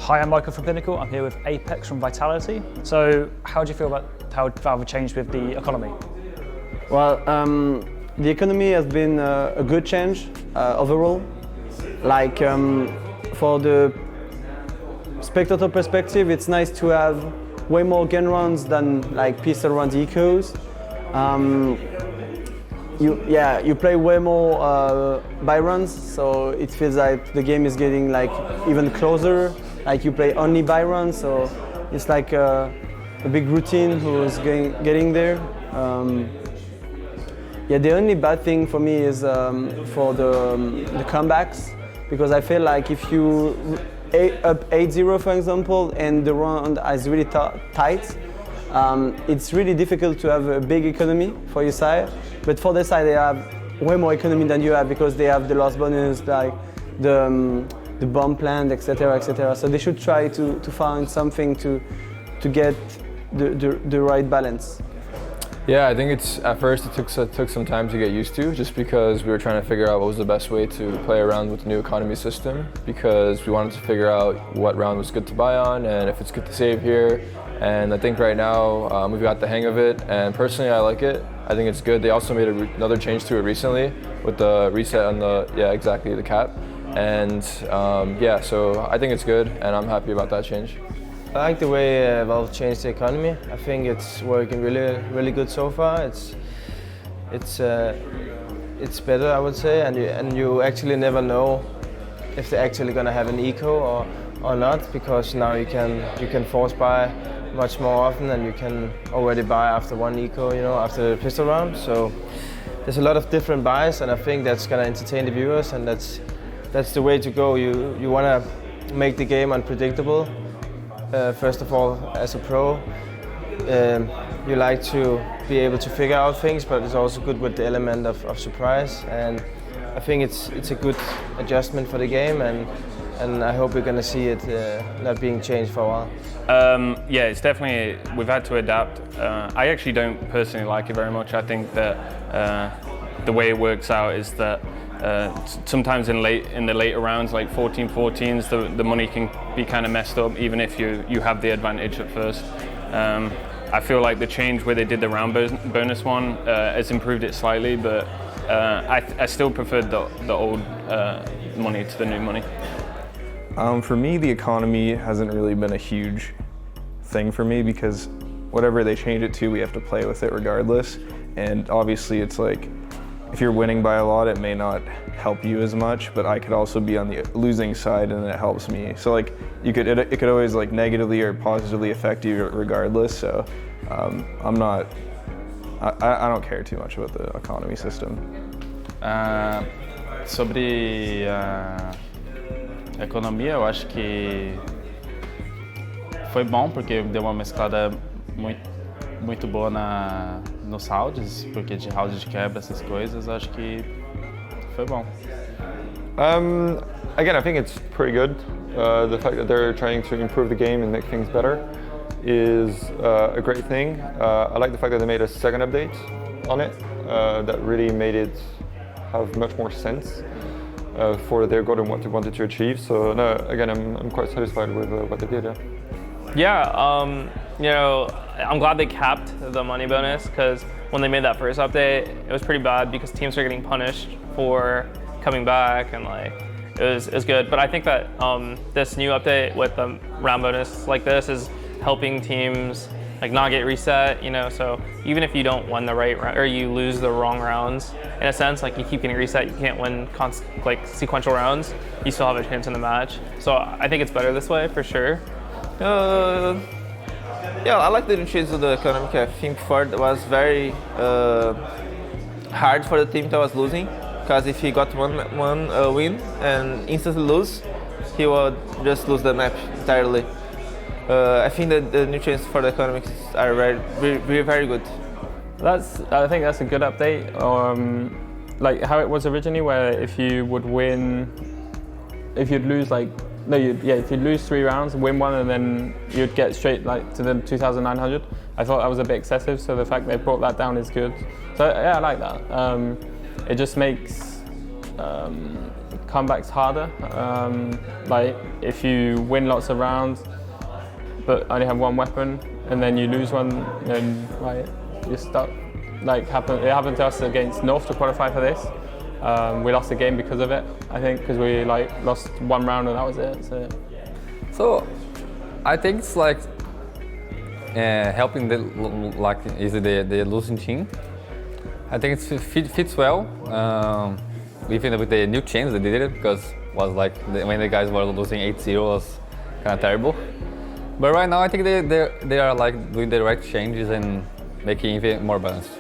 Hi, I'm Michael from Pinnacle. I'm here with Apex from Vitality. So how do you feel about how Valve changed with the economy? Well, the economy has been a good change overall. Like for the spectator perspective, it's nice to have way more gun rounds than like pistol round ecos. You play way more buy runs, so it feels like the game is getting like even closer. Like you play only buy runs, so it's like a big routine who's getting there. The only bad thing for me is for the comebacks, because I feel like if you up 8-0 for example and the round is really tight, it's really difficult to have a big economy for your side. But for their side they have way more economy than you have, because they have the loss bonus, like the bomb plant, etc., etc. So they should try to find something to get the right balance. Yeah, I think at first it took some time to get used to, just because we were trying to figure out what was the best way to play around with the new economy system, because we wanted to figure out what round was good to buy on and if it's good to save here. And I think right now we've got the hang of it, and personally I like it. I think it's good. They also made another change to it recently with the reset on the cap. And so I think it's good, and I'm happy about that change. I like the way Valve changed the economy. I think it's working really good so far. It's better, I would say, and you actually never know if they're actually gonna have an eco or not, because now you can force buy much more often, and you can already buy after one eco, after the pistol round. So there's a lot of different buys, and I think that's gonna entertain the viewers, and that's the way to go. You wanna make the game unpredictable. First of all, as a pro, you like to be able to figure out things, but it's also good with the element of surprise. And I think it's a good adjustment for the game, and I hope we're going to see it not being changed for a while. It's definitely, we've had to adapt. I actually don't personally like it very much. I think that the way it works out is that sometimes in the later rounds, like 14-14s, the money can be kind of messed up, even if you have the advantage at first. I feel like the change where they did the round bonus one has improved it slightly, but I still preferred the old money to the new money. For me, the economy hasn't really been a huge thing for me, because whatever they change it to, we have to play with it regardless. And obviously it's like, if you're winning by a lot, it may not help you as much, but I could also be on the losing side and it helps me. So like it could always like negatively or positively affect you regardless. So I don't care too much about the economy system. Sobre a economia, eu acho que foi bom, porque deu uma mesclada muito boa nos rounds, porque de round de quebra, essas coisas, acho que foi bom. Again, I think it's pretty good. The fact that they're trying to improve the game and make things better is a great thing. I like the fact that they made a second update on it that really made it have much more sense for their goal and what they wanted to achieve. So no, again, I'm quite satisfied with what they did. I'm glad they capped the money bonus, because when they made that first update, it was pretty bad because teams were getting punished for coming back, and like it was good. But I think that this new update with the round bonus like this is helping teams like not get reset. So even if you don't win the right round or you lose the wrong rounds, in a sense, like you keep getting reset, you can't win sequential rounds. You still have a chance in the match. So I think it's better this way for sure. I like the change of the economy. I think before it was very hard for the team that was losing, because if he got one win and instantly lose, he would just lose the map entirely. I think that the new changes for the economics are very good. I think that's a good update. Like how it was originally, where if you would win, if you'd lose if you'd lose 3 rounds, win one, and then you'd get straight to the 2,900. I thought that was a bit excessive, so the fact they brought that down is good. So yeah, I like that. It just makes comebacks harder. Like if you win lots of rounds, but only have one weapon, and then you lose one, then like you're stuck. Like it happened to us against North to qualify for this. We lost the game because of it, I think, because we like lost one round and that was it. So I think it's like helping the losing team. I think it fits well, even with the new change they did it, because it was like when the guys were losing 8-0 was kind of terrible. But right now I think they are like doing the right changes and making it even more balanced.